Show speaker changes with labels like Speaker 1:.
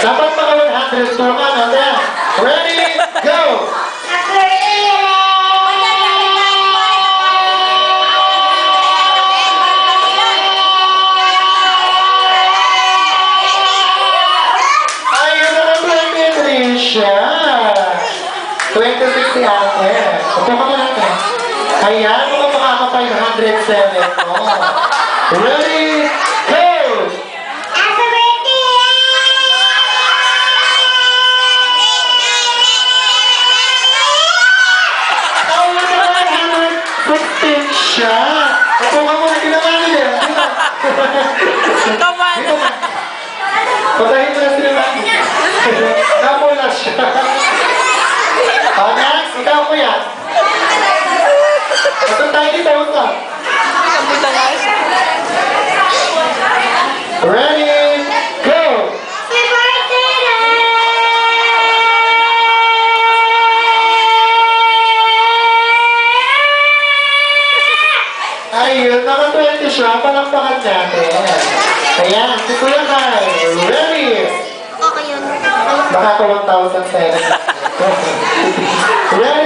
Speaker 1: Dapat mga 100 to ka na. Ready, go! Ayun na 23 siya. 26 si ate. Upo ka mo natin. Ayan, mga makaka 507 mo. Ready, go! Siya! Ako nga muna kinamali niya.
Speaker 2: Kaman!
Speaker 1: Dito ka. Patayin mo na sila natin. Namula siya. O, next. Ikaw ko yan. Ito tayo dito. Ito. Ready? Go! Ayun, naka-20 siya. Palakpakan natin. Ayan, si Kuya Kai. Ready? Baka ko 1,007. Ready?